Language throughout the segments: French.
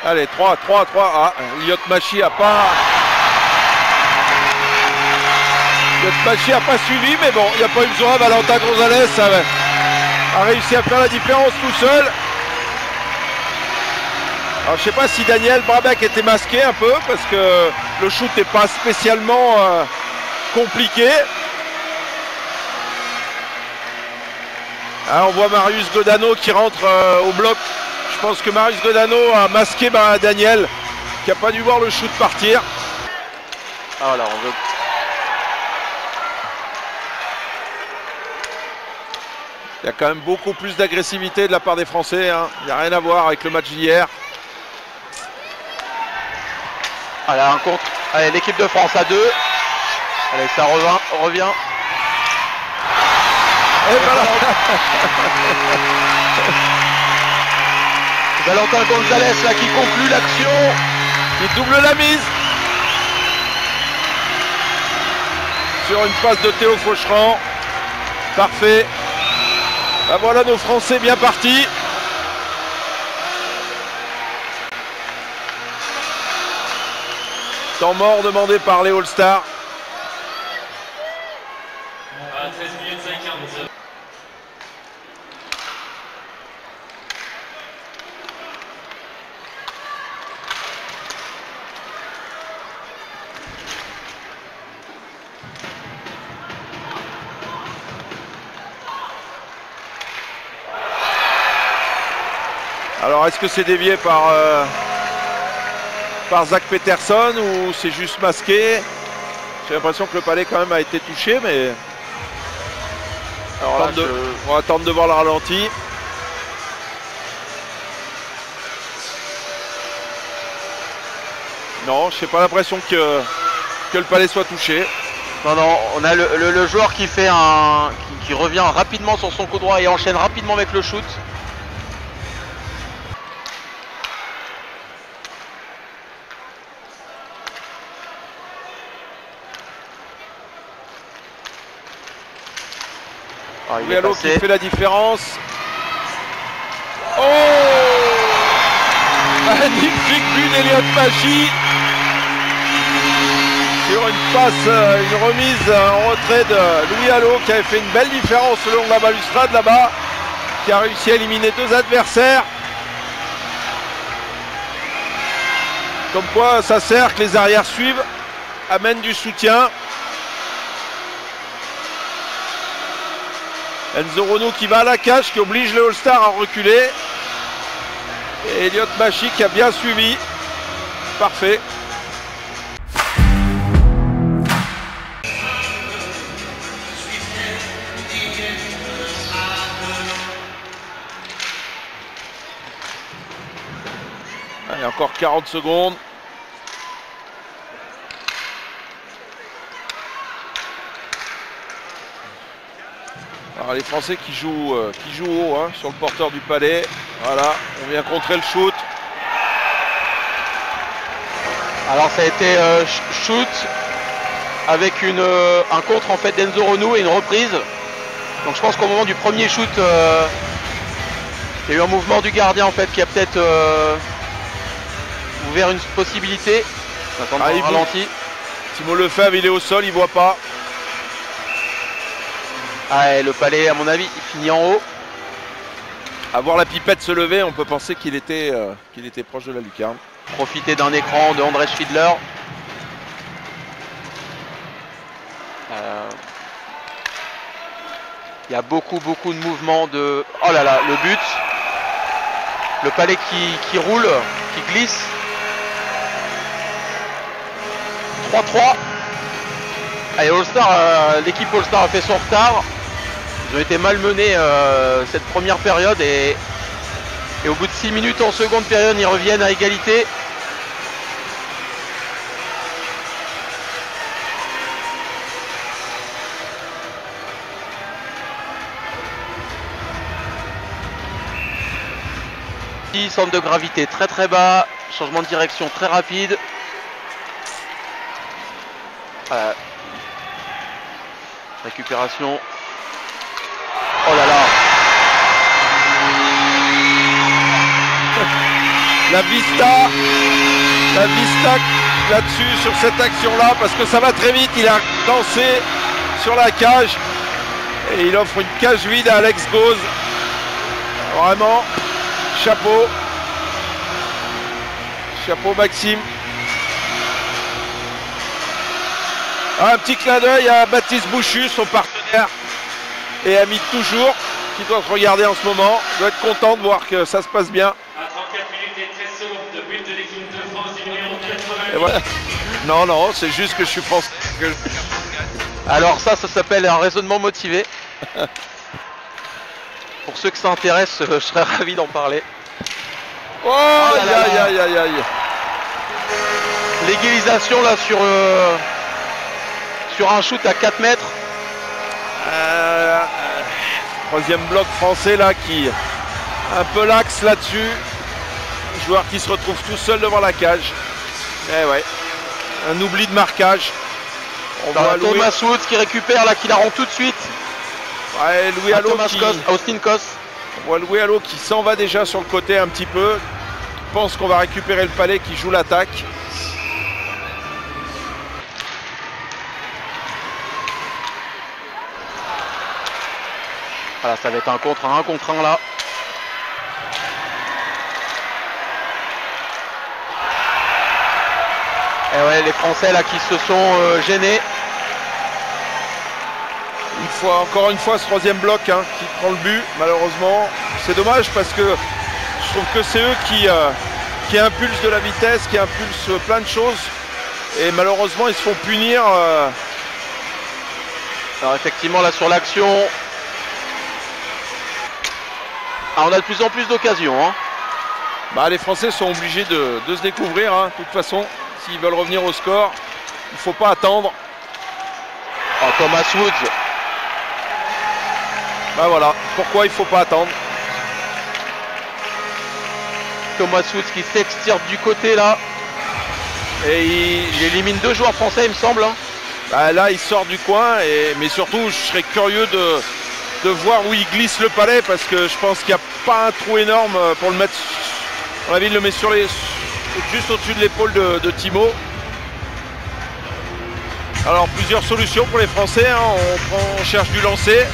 Allez, 3. Ah, Elliot Machi a pas... Elliot Machi a pas suivi, mais bon, il n'y a pas eu besoin. Valentin Gonzalez a réussi à faire la différence tout seul. Alors, je ne sais pas si Daniel Brabec était masqué un peu, parce que le shoot n'est pas spécialement compliqué. Ah, on voit Marius Godano qui rentre au bloc. Je pense que Marius Godano a masqué Daniel, qui n'a pas dû voir le shoot partir. Ah là, on veut... Il y a quand même beaucoup plus d'agressivité de la part des Français. Hein. Il n'y a rien à voir avec le match d'hier. Allez, un contre. Allez, l'équipe de France à 2. Allez, ça revient. Et voilà. Valentin Gonzalez là qui conclut l'action. Il double la mise. Sur une passe de Théo Faucheran. Parfait. Ben voilà nos Français bien partis. Temps mort demandé par les All-Stars. À 13 minutes 50. Alors est-ce que c'est dévié par Zach Peterson ou c'est juste masqué? J'ai l'impression que le palais quand même a été touché, mais Alors là, on va attendre de voir le ralenti. Non, je n'ai pas l'impression que le palais soit touché. Non, on a le joueur qui fait qui revient rapidement sur son coup droit et enchaîne rapidement avec le shoot. Ah, Louis qui fait la différence. Oh! Magnifique but d'Elliot Machi. Sur une passe, une remise en retrait de Louis Allo qui avait fait une belle différence le long de la balustrade là-bas, qui a réussi à éliminer 2 adversaires. Comme quoi ça sert que les arrières suivent, amènent du soutien. Enzo Renaud qui va à la cage, qui oblige les All-Stars à reculer. Et Elliot Machi qui a bien suivi. Parfait. Allez, encore 40 secondes. Alors les Français qui jouent haut hein, sur le porteur du palais. Voilà, on vient contrer le shoot. Alors ça a été shoot avec un contre en fait d'Enzo Renaud et une reprise. Donc je pense qu'au moment du premier shoot, il y a eu un mouvement du gardien en fait qui a peut-être ouvert une possibilité. Ah, il ralenti. Timo Lefebvre il est au sol, il voit pas. Ah, et le palais à mon avis il finit en haut. À voir la pipette se lever, on peut penser qu'il était proche de la lucarne. Profiter d'un écran de André Schindler. Il y a beaucoup de mouvements de... Oh là là, le but. Le palais qui roule, qui glisse. 3-3. Allez, All-Star, l'équipe All-Star a fait son retard. Ils ont été malmenés cette première période et au bout de 6 minutes en seconde période, ils reviennent à égalité. Centre de gravité très bas, changement de direction très rapide. Récupération. Oh là là. la vista là-dessus, sur cette action-là, parce que ça va très vite. Il a lancé sur la cage et il offre une cage vide à Alex Gauze. Vraiment, chapeau. Chapeau Maxime. Un petit clin d'œil à Baptiste Bouchu, son partenaire et ami de toujours, qui doit se regarder en ce moment. Il doit être content de voir que ça se passe bien. À 34 minutes et 13 secondes de but de l'équipe de France du numéro 80. Et voilà. Non, non, c'est juste que je suis français. Alors ça s'appelle un raisonnement motivé. Pour ceux que ça intéresse, je serais ravi d'en parler. Oh, là là aïe, là. aïe, aïe, aïe. L'égalisation là sur un shoot à 4 mètres. Troisième bloc français là qui un peu laxe là-dessus. Joueur qui se retrouve tout seul devant la cage. Eh ouais. Un oubli de marquage. On voit Thomas Woods qui récupère là, qui la rend tout de suite. Ouais, Louis Allo Austin Kos. On voit Louis Allo qui s'en va déjà sur le côté un petit peu. Je pense qu'on va récupérer le palais qui joue l'attaque. Voilà, ça va être un contre un là. Et ouais, les Français là qui se sont gênés. Encore une fois ce troisième bloc qui prend le but, malheureusement. C'est dommage parce que je trouve que c'est eux qui impulsent de la vitesse, qui impulsent plein de choses. Et malheureusement ils se font punir. Alors effectivement là sur l'action. Ah, on a de plus en plus d'occasions. Hein. Bah, les Français sont obligés de se découvrir. Hein. De toute façon, s'ils veulent revenir au score, il ne faut pas attendre. Oh, Thomas Woods. Bah voilà, pourquoi il ne faut pas attendre. Thomas Woods qui s'extirpe du côté là. Et il élimine 2 joueurs français il me semble. Hein. Bah, là il sort du coin, mais surtout je serais curieux de voir où il glisse le palais, parce que je pense qu'il n'y a pas un trou énorme pour le mettre. À mon avis, il le met juste au-dessus de l'épaule de Timo. Alors plusieurs solutions pour les Français. Hein. On cherche du lancer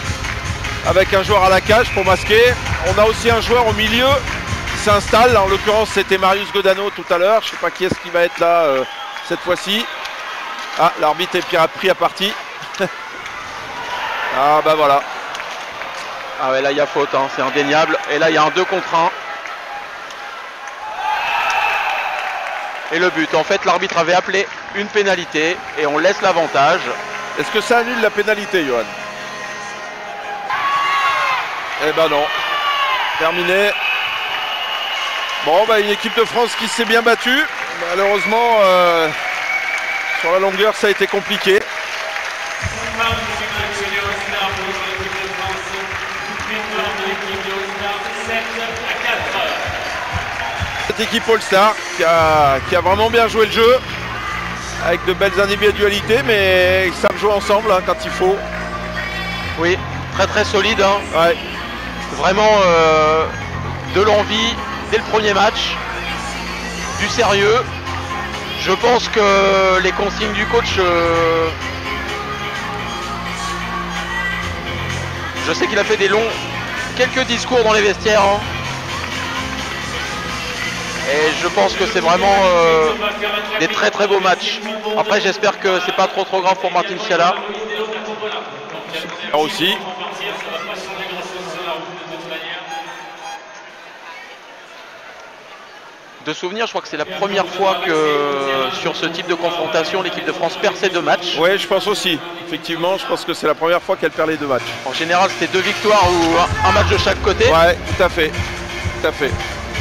avec un joueur à la cage pour masquer. On a aussi un joueur au milieu qui s'installe. En l'occurrence, c'était Marius Godano tout à l'heure. Je ne sais pas qui est-ce qui va être là cette fois-ci. Ah, l'arbitre est pris à partie. Ah bah voilà. Ah ouais, là il y a faute, hein, c'est indéniable. Et là il y a un 2 contre 1. Et le but, en fait l'arbitre avait appelé une pénalité et on laisse l'avantage. Est-ce que ça annule la pénalité, Johan? Eh ben non. Terminé. Bon, bah une équipe de France qui s'est bien battue. Malheureusement, sur la longueur ça a été compliqué. Cette équipe All-Star qui a vraiment bien joué le jeu, avec de belles individualités, mais ils savent jouer ensemble hein, quand il faut. Oui, très très solide. Hein. Ouais. Vraiment de l'envie dès le premier match, du sérieux. Je pense que les consignes du coach, je sais qu'il a fait quelques discours dans les vestiaires. Hein. Et je pense que c'est vraiment des très très beaux matchs. Après j'espère que c'est pas trop grave pour Martin Scialla. Aussi. De souvenir, je crois que c'est la première fois que sur ce type de confrontation, l'équipe de France perd ses 2 matchs. Oui, je pense aussi. Effectivement, je pense que c'est la première fois qu'elle perd les 2 matchs. En général, c'était 2 victoires ou un match de chaque côté. Ouais, tout à fait. Tout à fait.